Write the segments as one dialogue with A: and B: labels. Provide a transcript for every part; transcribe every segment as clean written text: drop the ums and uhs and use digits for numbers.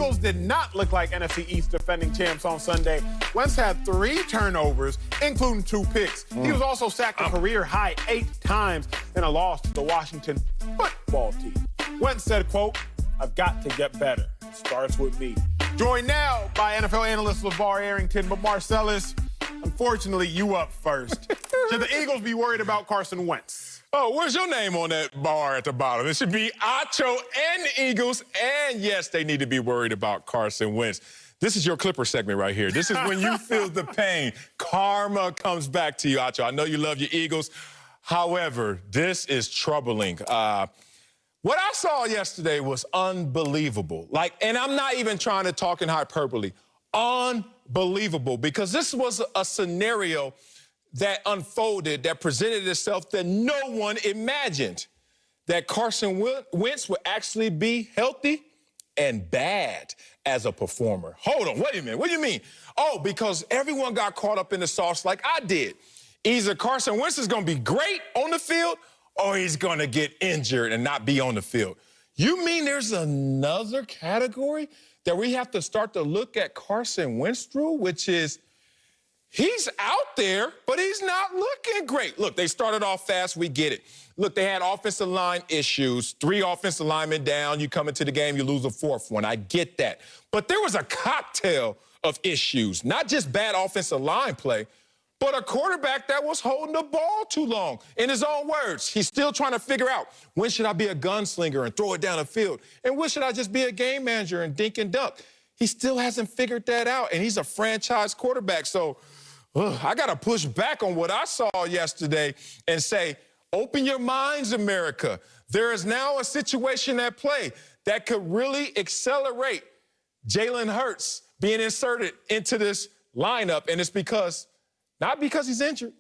A: Eagles did not look like NFC East defending champs on Sunday. Wentz had 3 turnovers, including 2 picks. He was also sacked a career-high 8 times in a loss to the Washington football team. Wentz said, quote, "I've got to get better. It starts with me." Joined now by NFL analyst LeVar Arrington, but Marcellus, unfortunately, you up first. Should the Eagles be worried about Carson Wentz?
B: Oh, where's your name on that bar at the bottom? It should be Acho and the Eagles. And yes, they need to be worried about Carson Wentz. This is your Clipper segment right here. This is when you feel the pain. Karma comes back to you, Acho. I know you love your Eagles. However, this is troubling. What I saw yesterday was unbelievable. And I'm not even trying to talk in hyperbole. Unbelievable, because this was a scenario that unfolded, that presented itself that no one imagined, that Carson Wentz would actually be healthy and bad as a performer. Hold on, wait a minute, what do you mean? Oh, because everyone got caught up in the sauce like I did. Either Carson Wentz is gonna be great on the field or he's gonna get injured and not be on the field. You mean there's another category that we have to start to look at Carson Wentz through, which is he's out there, but he's not looking great. Look, they started off fast. We get it. Look, they had offensive line issues. 3 offensive linemen down. You come into the game, you lose a 4th one. I get that. But there was a cocktail of issues, not just bad offensive line play, but a quarterback that was holding the ball too long. In his own words, he's still trying to figure out, when should I be a gunslinger and throw it down the field? And when should I just be a game manager and dink and dunk? He still hasn't figured that out, and he's a franchise quarterback. So I got to push back on what I saw yesterday and say, open your minds, America. There is now a situation at play that could really accelerate Jalen Hurts being inserted into this lineup. And it's not because he's injured,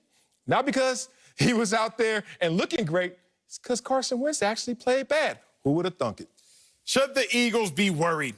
B: not because he was out there and looking great. It's because Carson Wentz actually played bad. Who would have thunk it?
A: Should the Eagles be worried?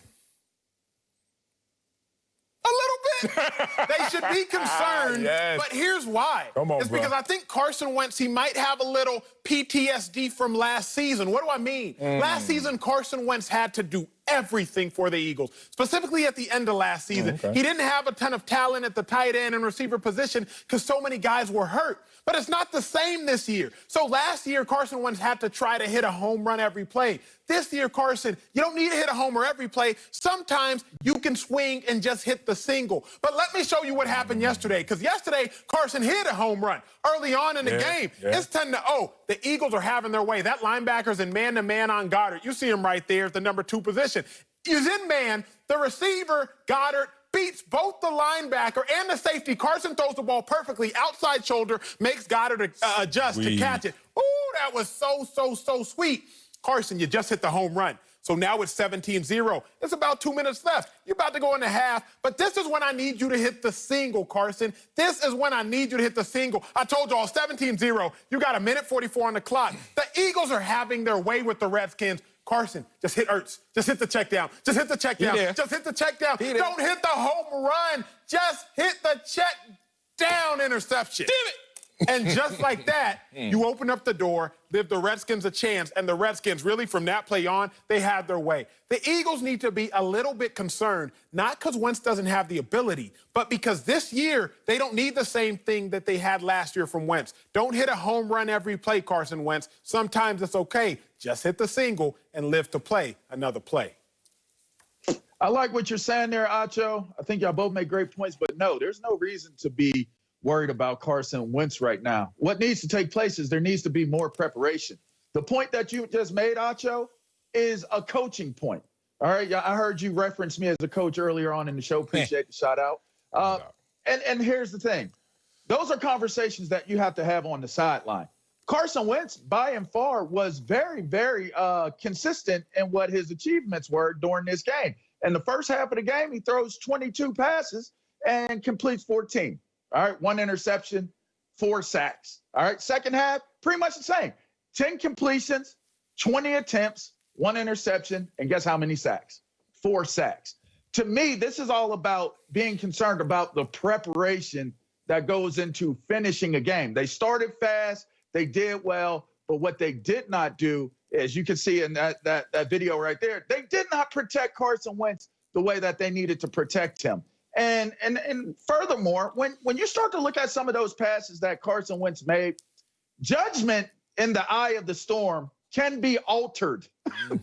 A: A little bit. They should be concerned,
B: Yes.
A: But here's why.
B: Come on,
A: it's because I think Carson Wentz, he might have a little PTSD from last season. What do I mean? Last season, Carson Wentz had to do everything for the Eagles, specifically at the end of last season. He didn't have a ton of talent at the tight end and receiver position because so many guys were hurt. But it's not the same this year. So last year, Carson Wentz had to try to hit a home run every play. This year, Carson, you don't need to hit a homer every play. Sometimes you can swing and just hit the single. But let me show you what happened yesterday, because yesterday, Carson hit a home run early on in the game. It's 10-0. The Eagles are having their way. That linebacker's in man-to-man on Goddard. You see him right there at the number 2 position. He's in man. The receiver, Goddard, beats both the linebacker and the safety. Carson throws the ball perfectly. Outside shoulder makes Goddard adjust to catch it. Ooh, that was so sweet. Carson, you just hit the home run. So now it's 17-0. It's about 2 minutes left. You're about to go into half, but this is when I need you to hit the single, Carson. This is when I need you to hit the single. I told y'all, 17-0. You got 1:44 on the clock. The Eagles are having their way with the Redskins. Carson, just hit Ertz. Just hit the check down. Just hit the check down. Just hit the check down. Don't hit the home run. Just hit the check down interception.
B: Damn it.
A: And just like that, you open up the door, give the Redskins a chance, and the Redskins, really, from that play on, they had their way. The Eagles need to be a little bit concerned, not because Wentz doesn't have the ability, but because this year, they don't need the same thing that they had last year from Wentz. Don't hit a home run every play, Carson Wentz. Sometimes it's okay. Just hit the single and live to play another play.
C: I like what you're saying there, Acho. I think y'all both make great points, but no, there's no reason to be worried about Carson Wentz right now. What needs to take place is there needs to be more preparation. The point that you just made, Acho, is a coaching point. All right, I heard you reference me as a coach earlier on in the show. Appreciate the shout out. And here's the thing. Those are conversations that you have to have on the sideline. Carson Wentz, by and far, was very, very consistent in what his achievements were during this game. In the first half of the game, he throws 22 passes and completes 14. All right, 1 interception, 4 sacks. All right, second half, pretty much the same. 10 completions, 20 attempts, 1 interception, and guess how many sacks? 4 sacks. To me, this is all about being concerned about the preparation that goes into finishing a game. They started fast, they did well, but what they did not do, as you can see in that video right there, they did not protect Carson Wentz the way that they needed to protect him. And furthermore, when you start to look at some of those passes that Carson Wentz made, judgment in the eye of the storm can be altered.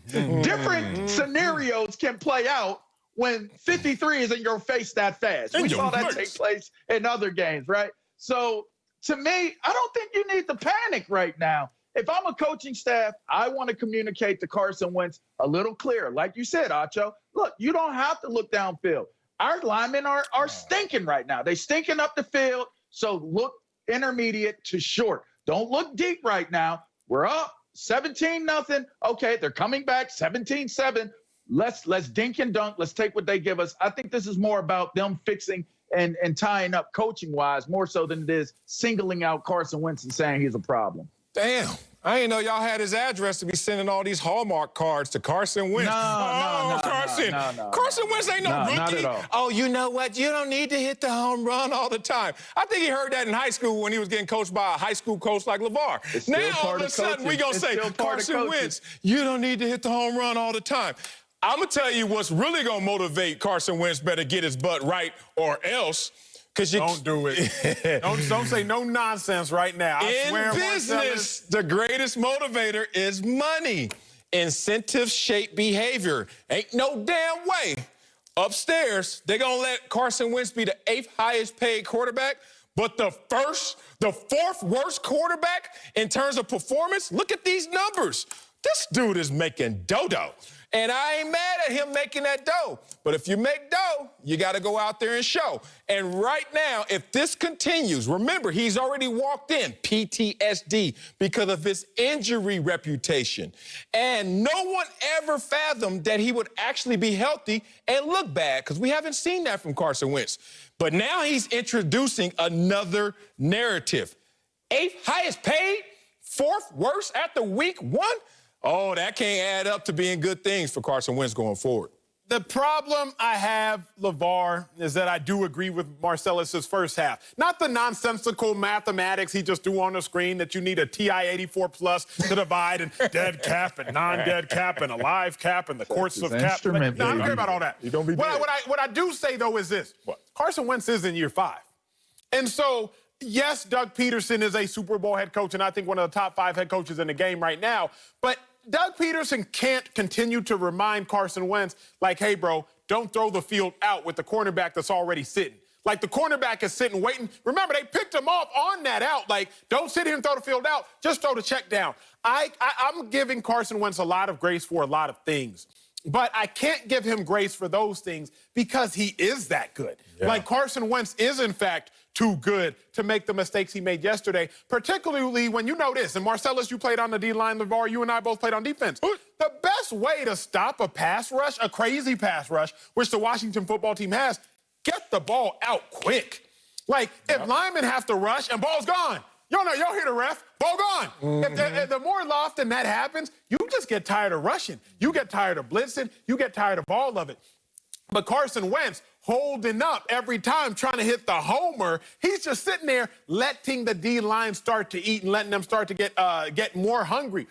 C: Different scenarios can play out when 53 is in your face that fast. We saw that take place in other games, right? So to me, I don't think you need to panic right now. If I'm a coaching staff, I want to communicate to Carson Wentz a little clearer. Like you said, Acho, look, you don't have to look downfield. Our linemen are stinking right now. They're stinking up the field, so look intermediate to short. Don't look deep right now. We're up 17-0. Okay, they're coming back 17-7. Let's dink and dunk. Let's take what they give us. I think this is more about them fixing and tying up coaching-wise more so than it is singling out Carson Wentz and saying he's a problem.
B: Damn. I didn't know y'all had his address to be sending all these Hallmark cards to Carson Wentz.
C: No,
B: Carson Wentz ain't no rookie.
C: Not at all.
B: Oh, you know what? You don't need to hit the home run all the time. I think he heard that in high school when he was getting coached by a high school coach like LeVar. Now, all of a sudden, we're going to say, Carson Wentz, you don't need to hit the home run all the time. I'm going to tell you what's really going to motivate Carson Wentz better get his butt right or else. You
A: don't do it. don't say no nonsense right now. I swear,
B: in business, the greatest motivator is money. Incentives shape behavior. Ain't no damn way. Upstairs, they're going to let Carson Wentz be the 8th highest paid quarterback, but the 4th worst quarterback in terms of performance. Look at these numbers. This dude is making dough. And I ain't mad at him making that dough. But if you make dough, you got to go out there and show. And right now, if this continues, remember, he's already walked in PTSD because of his injury reputation. And no one ever fathomed that he would actually be healthy and look bad, because we haven't seen that from Carson Wentz. But now he's introducing another narrative. 8th highest paid, 4th worst after week 1? Oh, that can't add up to being good things for Carson Wentz going forward.
A: The problem I have, LeVar, is that I do agree with Marcellus's first half. Not the nonsensical mathematics he just threw on the screen that you need a TI-84 plus to divide and dead cap and non-dead cap and a live cap and the course of cap. No, I don't care about all that.
B: You don't be
A: what I do say, though, is this.
B: What?
A: Carson Wentz is in year 5. And so, yes, Doug Peterson is a Super Bowl head coach, and I think one of the top 5 head coaches in the game right now. But Doug Peterson can't continue to remind Carson Wentz, like, hey, bro, don't throw the field out with the cornerback that's already sitting. Like, the cornerback is sitting, waiting. Remember, they picked him off on that out. Like, don't sit here and throw the field out. Just throw the check down. I'm giving Carson Wentz a lot of grace for a lot of things. But I can't give him grace for those things because he is that good. Yeah. Like, Carson Wentz is, in fact, too good to make the mistakes he made yesterday, particularly when you know this. And Marcellus, you played on the D-line, LeVar, you and I both played on defense. The best way to stop a pass rush, a crazy pass rush, which the Washington football team has, get the ball out quick. Like, if linemen have to rush and ball's gone, y'all hear the ref, ball gone. If the more often that happens, you just get tired of rushing. You get tired of blitzing. You get tired of all of it. But Carson Wentz, holding up every time, trying to hit the homer, he's just sitting there letting the D-line start to eat and letting them start to get more hungry.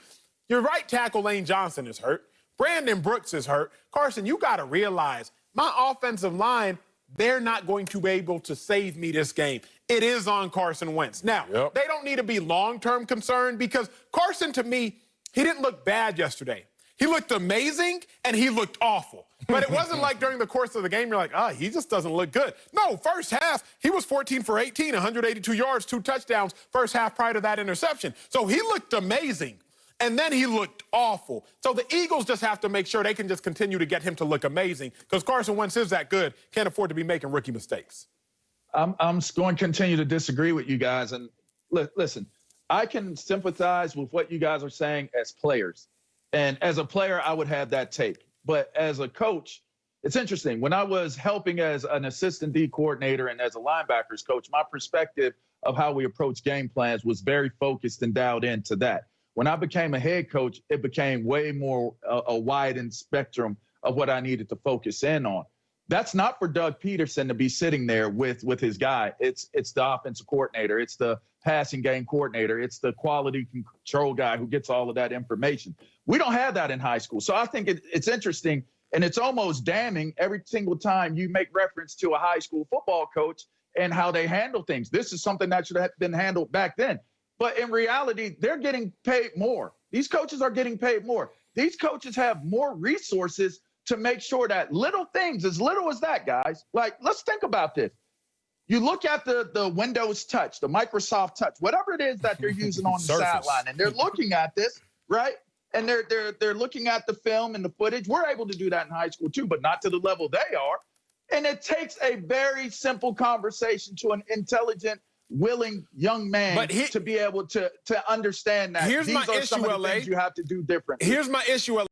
A: Your right tackle, Lane Johnson, is hurt. Brandon Brooks is hurt. Carson, you got to realize, my offensive line, they're not going to be able to save me this game. It is on Carson Wentz. Now, they don't need to be long-term concerned because Carson, to me, he didn't look bad yesterday. He looked amazing, and he looked awful. But it wasn't like during the course of the game, you're like, he just doesn't look good. No, first half, he was 14 for 18, 182 yards, 2 touchdowns, first half prior to that interception. So he looked amazing, and then he looked awful. So the Eagles just have to make sure they can just continue to get him to look amazing because Carson Wentz is that good, can't afford to be making rookie mistakes.
C: I'm going to continue to disagree with you guys. And listen, I can sympathize with what you guys are saying as players. And as a player, I would have that take. But as a coach, it's interesting. When I was helping as an assistant D coordinator and as a linebackers coach, my perspective of how we approach game plans was very focused and dialed into that. When I became a head coach, it became way more a widened spectrum of what I needed to focus in on. That's not for Doug Peterson to be sitting there with his guy. It's the offensive coordinator. It's the passing game coordinator. It's the quality control guy who gets all of that information. We don't have that in high school. So I think it's interesting And it's almost damning every single time you make reference to a high school football coach and how they handle things. This is something that should have been handled back then. But in reality, they're getting paid more. These coaches are getting paid more. These coaches have more resources to make sure that little things, as little as that, guys, like, let's think about this. You look at the Windows Touch, the Microsoft Touch, whatever it is that they're using on the sideline, and they're looking at this, right? And they're looking at the film and the footage. We're able to do that in high school too, but not to the level they are. And it takes a very simple conversation to an intelligent, willing young man to be able to understand that
A: here's
C: these
A: my
C: are
A: issue,
C: some of the
A: LA.
C: things you have to do differently.
A: Here's my issue, LA.